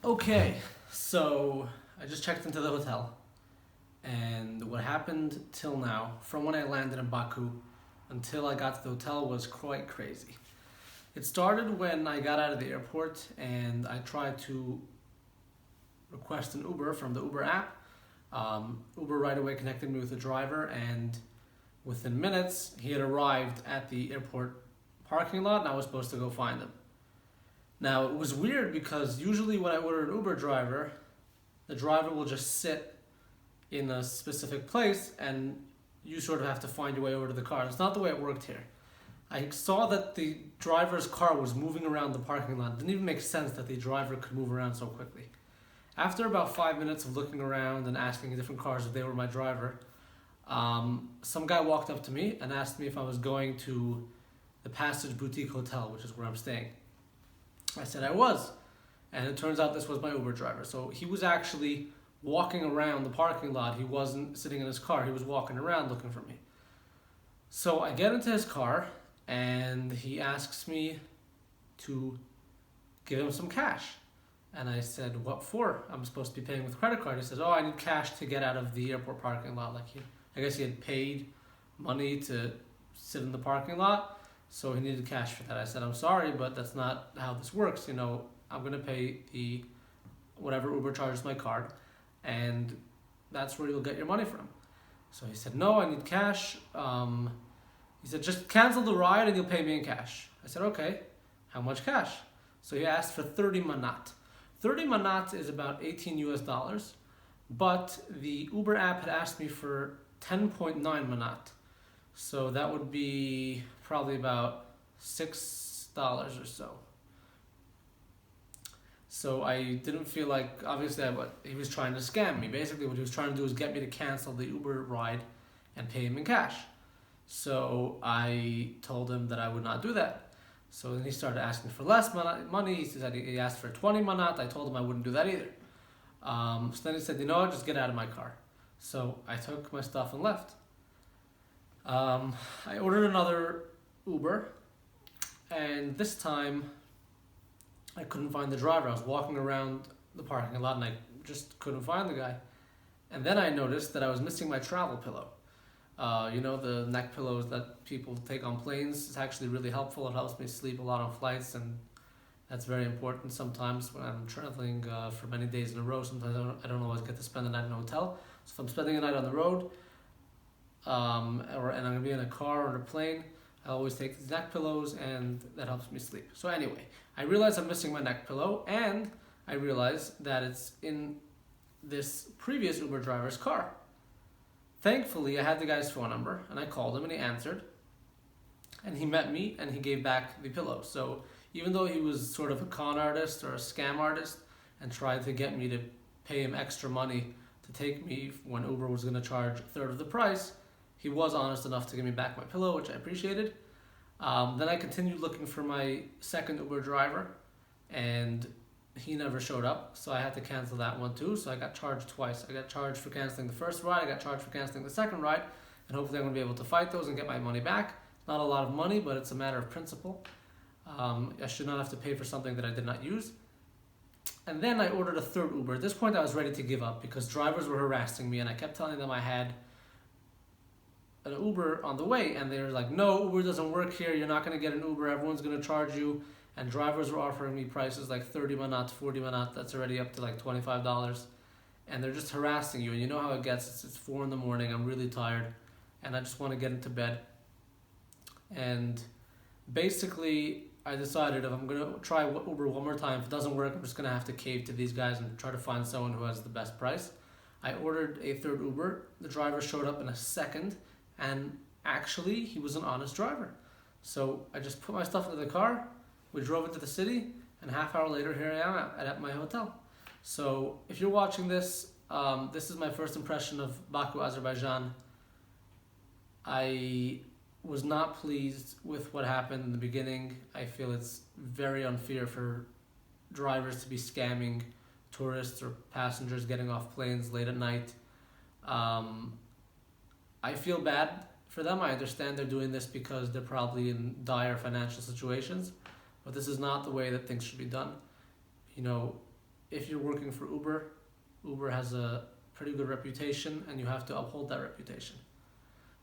Okay, so I just checked into the hotel, and what happened till now, from when I landed in Baku until I got to the hotel, was quite crazy. It started when I got out of the airport and I tried to request an Uber from the Uber app. Uber right away connected me with the driver, and within minutes, he had arrived at the airport parking lot, and I was supposed to go find him. Now, it was weird because usually when I order an Uber driver, the driver will just sit in a specific place and you sort of have to find your way over to the car. It's not the way it worked here. I saw that the driver's car was moving around the parking lot. It didn't even make sense that the driver could move around so quickly. After about 5 minutes of looking around and asking different cars if they were my driver, some guy walked up to me and asked me if I was going to the Passage Boutique Hotel, which is where I'm staying. I said I was, and it turns out this was my Uber driver. So he was actually walking around the parking lot. He wasn't sitting in his car. He was walking around looking for me. So I get into his car, and he asks me to give him some cash. And I said, what for? I'm supposed to be paying with credit card. He says, oh, I need cash to get out of the airport parking lot. I guess he had paid money to sit in the parking lot, so he needed cash for that. I said, I'm sorry, but that's not how this works. I'm going to pay the whatever Uber charges my card, and that's where you'll get your money from. So he said, no, I need cash. He said, just cancel the ride and you'll pay me in cash. I said, okay, how much cash? So he asked for 30 manat. 30 manat is about 18 US dollars, but the Uber app had asked me for 10.9 manat. So that would be probably about $6 or so. So I didn't feel like, obviously, he was trying to scam me. Basically, what he was trying to do is get me to cancel the Uber ride and pay him in cash. So I told him that I would not do that. So then he started asking for less money. He said he asked for 20 manat. I told him I wouldn't do that either. So then he said, just get out of my car. So I took my stuff and left. I ordered another Uber, and this time I couldn't find the driver. I was walking around the parking lot and I just couldn't find the guy. And then I noticed that I was missing my travel pillow. The neck pillows that people take on planes. It's actually really helpful. It helps me sleep a lot on flights, and that's very important sometimes when I'm traveling for many days in a row. Sometimes I don't always get to spend the night in a hotel. So if I'm spending a night on the road, and I'm going to be in a car or in a plane, I always take these neck pillows, and that helps me sleep. So anyway, I realized I'm missing my neck pillow, and I realized that it's in this previous Uber driver's car. Thankfully, I had the guy's phone number, and I called him, and he answered, and he met me, and he gave back the pillow. So even though he was sort of a con artist or a scam artist and tried to get me to pay him extra money to take me when Uber was going to charge a third of the price, he was honest enough to give me back my pillow, which I appreciated. Then I continued looking for my second Uber driver, and he never showed up, so I had to cancel that one too. So I got charged twice. I got charged for canceling the first ride, I got charged for canceling the second ride, and hopefully I'm going to be able to fight those and get my money back. Not a lot of money, but it's a matter of principle. I should not have to pay for something that I did not use. And then I ordered a third Uber. At this point I was ready to give up because drivers were harassing me, and I kept telling them I had an Uber on the way, and they were like, no, Uber doesn't work here, you're not going to get an Uber, everyone's going to charge you. And drivers were offering me prices like 30 manat, 40 manat, that's already up to like $25. And they're just harassing you, and you know how it gets. It's 4 in the morning, I'm really tired, and I just want to get into bed. And basically, I decided if I'm going to try Uber one more time, if it doesn't work, I'm just going to have to cave to these guys and try to find someone who has the best price. I ordered a third Uber. The driver showed up in a second, and actually, he was an honest driver. So I just put my stuff into the car, we drove into the city, and a half hour later, here I am at my hotel. So if you're watching this, this is my first impression of Baku, Azerbaijan. I was not pleased with what happened in the beginning. I feel it's very unfair for drivers to be scamming tourists or passengers getting off planes late at night. I feel bad for them. I understand they're doing this because they're probably in dire financial situations, but this is not the way that things should be done. if you're working for Uber, Uber has a pretty good reputation and you have to uphold that reputation.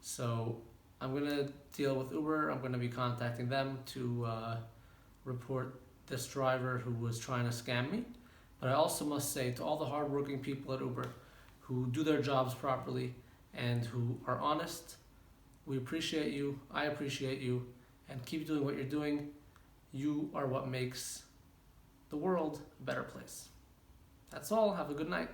So I'm going to deal with Uber. I'm going to be contacting them to report this driver who was trying to scam me. But I also must say to all the hardworking people at Uber who do their jobs properly and who are honest, we appreciate you, I appreciate you, and keep doing what you're doing. You are what makes the world a better place. That's all. Have a good night.